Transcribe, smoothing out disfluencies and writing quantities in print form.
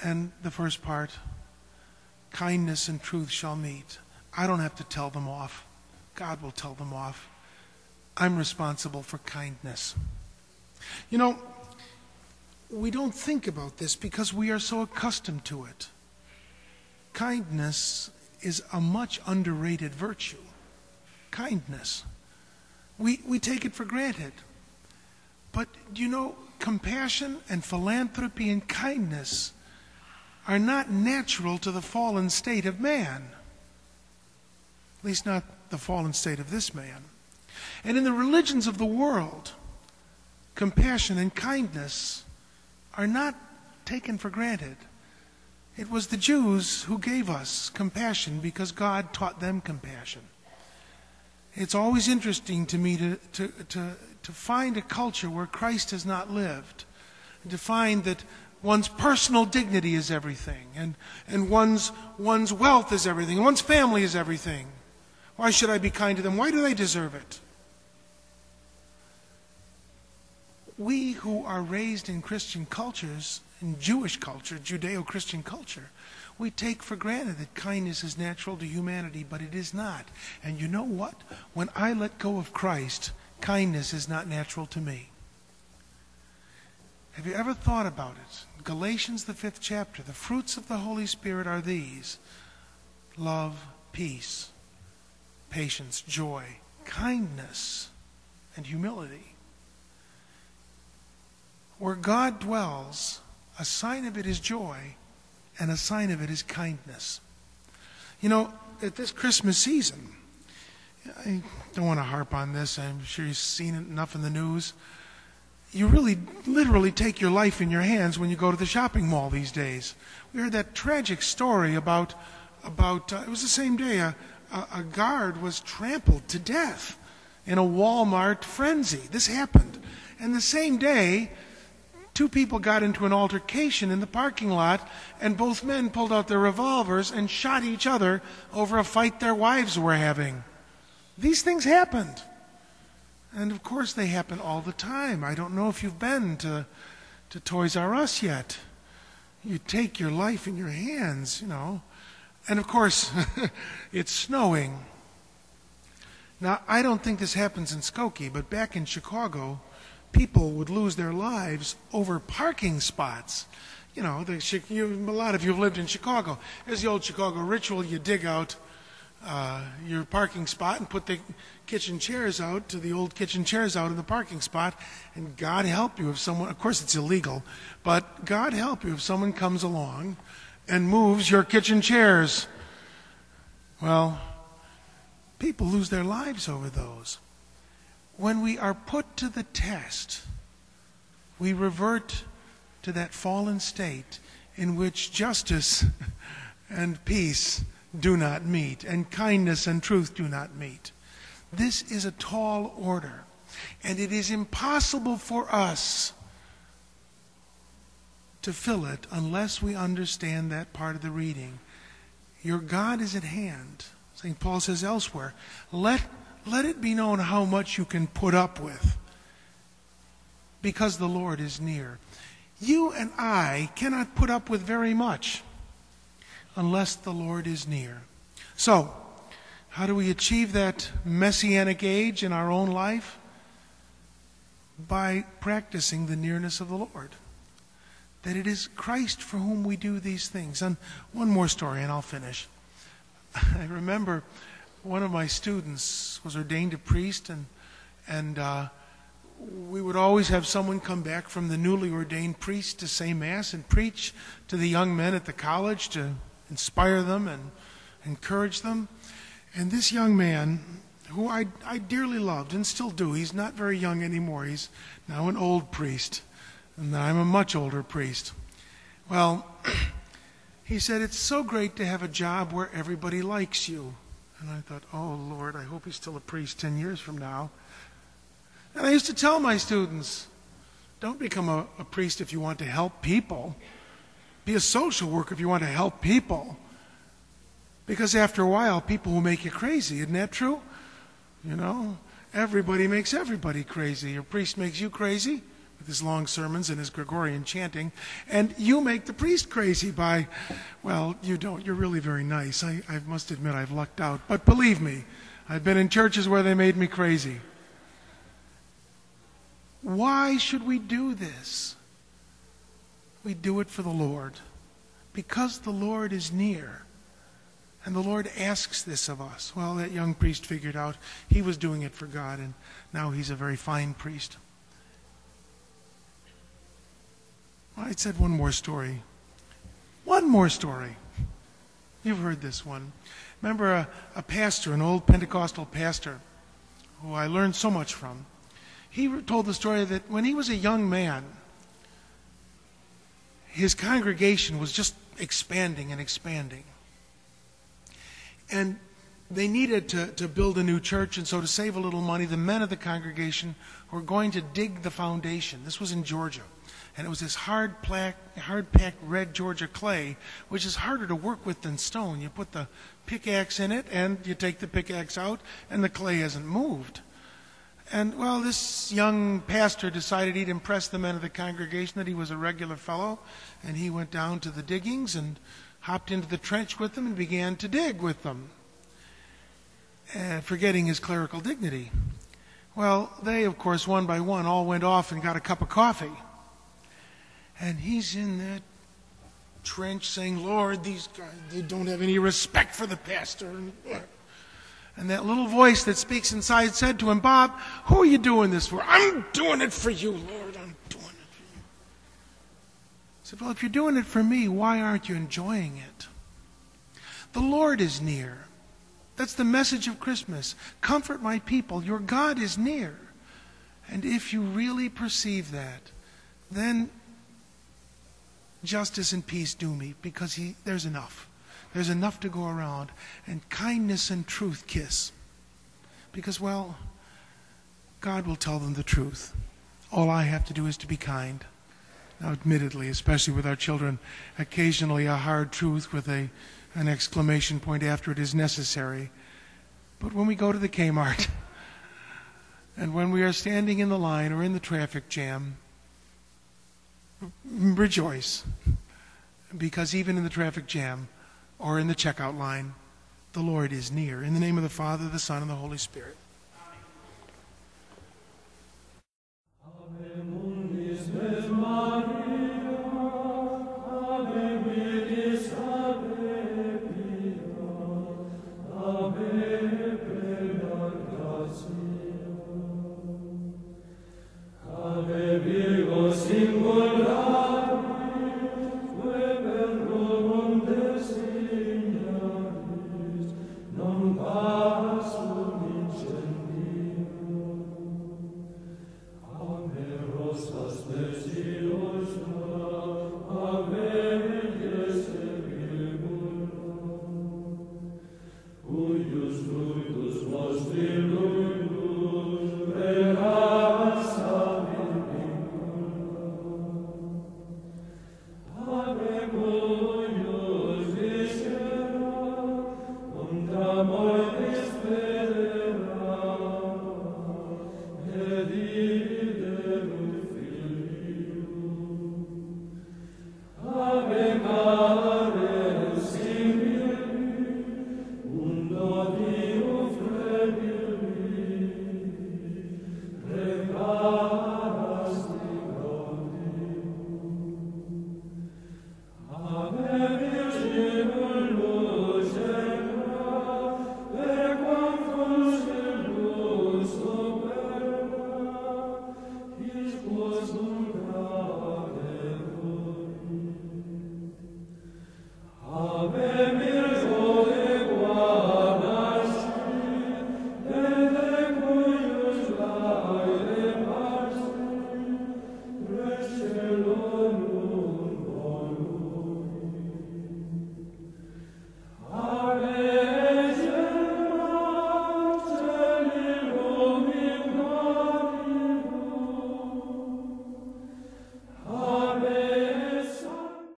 And the first part, kindness and truth shall meet. I don't have to tell them off. God will tell them off. I'm responsible for kindness. You know, we don't think about this because we are so accustomed to it. Kindness is a much underrated virtue. Kindness. We take it for granted. But you know, compassion and philanthropy and kindness are not natural to the fallen state of man. At least not the fallen state of this man. And in the religions of the world, compassion and kindness are not taken for granted. It was the Jews who gave us compassion because God taught them compassion. It's always interesting to me to find a culture where Christ has not lived, and to find that one's personal dignity is everything, and one's wealth is everything, and one's family is everything. Why should I be kind to them? Why do they deserve it? We who are raised in Christian cultures, in Jewish culture, Judeo-Christian culture, we take for granted that kindness is natural to humanity, but it is not. And you know what? When I let go of Christ, kindness is not natural to me. Have you ever thought about it? Galatians, the 5th chapter, the fruits of the Holy Spirit are these: love, peace, patience, joy, kindness, and humility. Where God dwells, a sign of it is joy, and a sign of it is kindness. You know, at this Christmas season, I don't want to harp on this, I'm sure you've seen it enough in the news. You really literally take your life in your hands when you go to the shopping mall these days. We heard that tragic story about it was the same day, a guard was trampled to death in a Walmart frenzy. This happened. And the same day, 2 people got into an altercation in the parking lot, and both men pulled out their revolvers and shot each other over a fight their wives were having. These things happened. And of course they happen all the time. I don't know if you've been to Toys R Us yet. You take your life in your hands, you know. And of course, it's snowing. Now, I don't think this happens in Skokie, but back in Chicago, people would lose their lives over parking spots. You know, a lot of you have lived in Chicago. There's the old Chicago ritual. You dig out your parking spot and put the kitchen chairs out, to the old kitchen chairs out in the parking spot, and God help you if someone, of course it's illegal, but God help you if someone comes along and moves your kitchen chairs. Well, people lose their lives over those. When we are put to the test, we revert to that fallen state in which justice and peace do not meet, and kindness and truth do not meet. This is a tall order, and it is impossible for us to fill it unless we understand that part of the reading. Your God is at hand. St. Paul says elsewhere, let it be known how much you can put up with, because the Lord is near. You and I cannot put up with very much unless the Lord is near. So, how do we achieve that messianic age in our own life? By practicing the nearness of the Lord. That it is Christ for whom we do these things. And one more story and I'll finish. I remember one of my students was ordained a priest, and we would always have someone come back from the newly ordained priest to say Mass and preach to the young men at the college to inspire them and encourage them. And this young man, who I dearly loved and still do, he's not very young anymore, he's now an old priest, and I'm a much older priest. Well, he said, it's so great to have a job where everybody likes you. And I thought, oh Lord, I hope he's still a priest 10 years from now. And I used to tell my students, don't become a priest if you want to help people. Be a social worker if you want to help people. Because after a while, people will make you crazy. Isn't that true? You know, everybody makes everybody crazy. Your priest makes you crazy, with his long sermons and his Gregorian chanting, and you make the priest crazy by, well, you don't. You're really very nice. I must admit I've lucked out. But believe me, I've been in churches where they made me crazy. Why should we do this? We do it for the Lord, because the Lord is near. And the Lord asks this of us. Well, that young priest figured out he was doing it for God, and now he's a very fine priest. Well, I said one more story. One more story. You've heard this one. Remember a pastor, an old Pentecostal pastor, who I learned so much from. He told the story that when he was a young man, his congregation was just expanding and expanding. And they needed to build a new church, and so to save a little money, the men of the congregation were going to dig the foundation. This was in Georgia. And it was this hard-packed red Georgia clay, which is harder to work with than stone. You put the pickaxe in it, and you take the pickaxe out, and the clay hasn't moved. And, well, this young pastor decided he'd impress the men of the congregation that he was a regular fellow, and he went down to the diggings and hopped into the trench with them and began to dig with them, forgetting his clerical dignity. Well, they, of course, one by one, all went off and got a cup of coffee. And he's in that trench saying, Lord, these guys, they don't have any respect for the pastor. And that little voice that speaks inside said to him, Bob, who are you doing this for? I'm doing it for you, Lord. I'm doing it for you. He said, well, if you're doing it for me, why aren't you enjoying it? The Lord is near. That's the message of Christmas. Comfort my people. Your God is near. And if you really perceive that, then justice and peace do meet, because there's enough. There's enough to go around. And kindness and truth kiss. Because, well, God will tell them the truth. All I have to do is to be kind. Now, admittedly, especially with our children, occasionally a hard truth with an exclamation point after it is necessary. But when we go to the Kmart, and when we are standing in the line or in the traffic jam, rejoice, because even in the traffic jam or in the checkout line, the Lord is near. In the name of the Father, the Son, and the Holy Spirit.